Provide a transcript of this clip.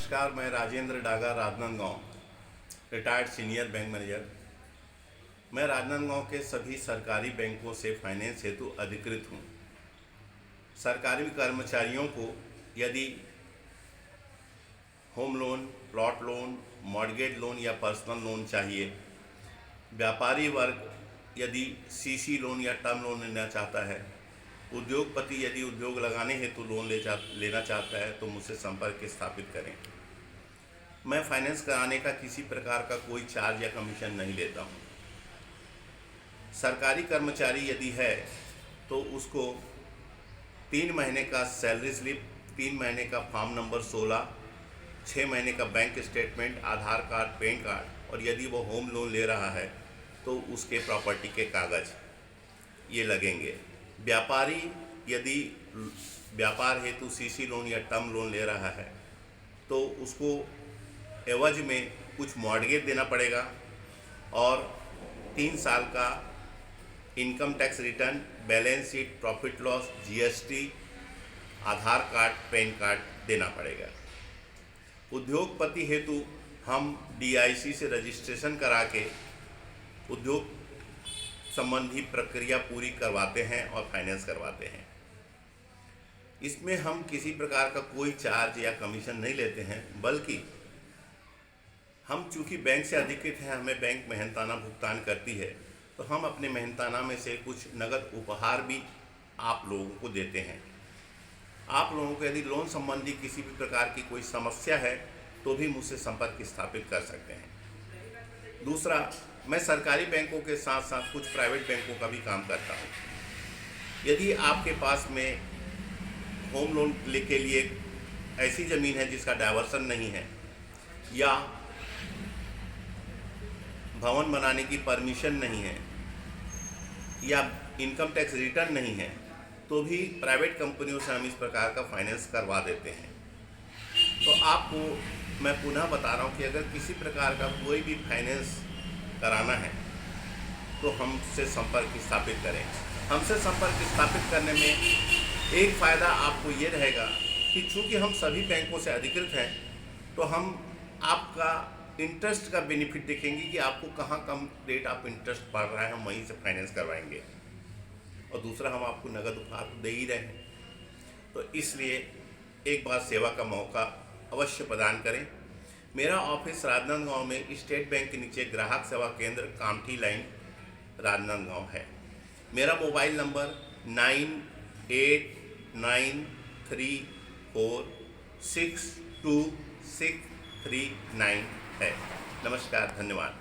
नमस्कार, मैं Rajendra Daga, Rajnandgaon, retired senior bank manager. मैं राजनांदगांव के सभी सरकारी बैंकों से फाइनेंस हेतु अधिकृत हूं। सरकारी कर्मचारियों को यदि home loan, plot loan, mortgage loan या पर्सनल लोन चाहिए, व्यापारी वर्ग यदि सीसी लोन या टर्म लोन लेना चाहता है, उद्योगपति यदि उद्योग लगाने हेतु लोन लेना चाहता है तो मुझसे संपर्क स्थापित करें। मैं फाइनेंस कराने का किसी प्रकार का कोई चार्ज या कमीशन नहीं लेता हूँ। सरकारी कर्मचारी यदि है तो उसको 3 महीने का सैलरी स्लिप, 3 महीने का फॉर्म नंबर 16, 6 महीने का बैंक स्टेटमेंट, आधार कार्ड, पैन कार्ड, और यदि वो होम लोन ले रहा है तो उसके प्रॉपर्टी के कागज़ ये लगेंगे। व्यापारी यदि व्यापार हेतु सीसी लोन या टर्म लोन ले रहा है तो उसको एवज में कुछ मॉर्गेज देना पड़ेगा और 3 साल का income tax return, balance sheet, profit loss, GST, Aadhaar card, PAN card देना पड़ेगा। उद्योगपति हेतु हम डीआईसी से रजिस्ट्रेशन करा के उद्योग संबंधी प्रक्रिया पूरी करवाते हैं और फाइनेंस करवाते हैं। इसमें हम किसी प्रकार का कोई चार्ज या कमीशन नहीं लेते हैं, बल्कि हम चूँकि बैंक से अधिकृत हैं, हमें बैंक मेहनताना भुगतान करती है, तो हम अपने मेहनताना में से कुछ नगद उपहार भी आप लोगों को देते हैं। आप लोगों को यदि लोन संबंधी किसी भी प्रकार की कोई समस्या है तो भी मुझसे संपर्क स्थापित कर सकते हैं। दूसरा, मैं सरकारी बैंकों के साथ साथ कुछ प्राइवेट बैंकों का भी काम करता हूँ। यदि आपके पास में होम लोन के लिए ऐसी ज़मीन है जिसका डायवर्सन नहीं है या भवन बनाने की परमिशन नहीं है या इनकम टैक्स रिटर्न नहीं है, तो भी प्राइवेट कंपनियों से हम इस प्रकार का फाइनेंस करवा देते हैं। तो आपको मैं पुनः बता रहा हूँ कि अगर किसी प्रकार का कोई भी फाइनेंस कराना है तो हमसे संपर्क स्थापित करें। हमसे संपर्क स्थापित करने में एक फ़ायदा आपको ये रहेगा कि चूँकि हम सभी बैंकों से अधिकृत हैं तो हम आपका इंटरेस्ट का बेनिफिट देखेंगे कि आपको कहाँ कम रेट आप इंटरेस्ट पड़ रहा है, हम वहीं से फाइनेंस करवाएंगे। और दूसरा, हम आपको नगद उपहार तो दे ही रहे हैं, तो इसलिए एक बार सेवा का मौका अवश्य प्रदान करें। मेरा ऑफिस राजनांदगांव में स्टेट बैंक के नीचे ग्राहक सेवा केंद्र, कामठी लाइन, राजनांदगांव है। मेरा मोबाइल नंबर 9893462639 है। नमस्कार, धन्यवाद।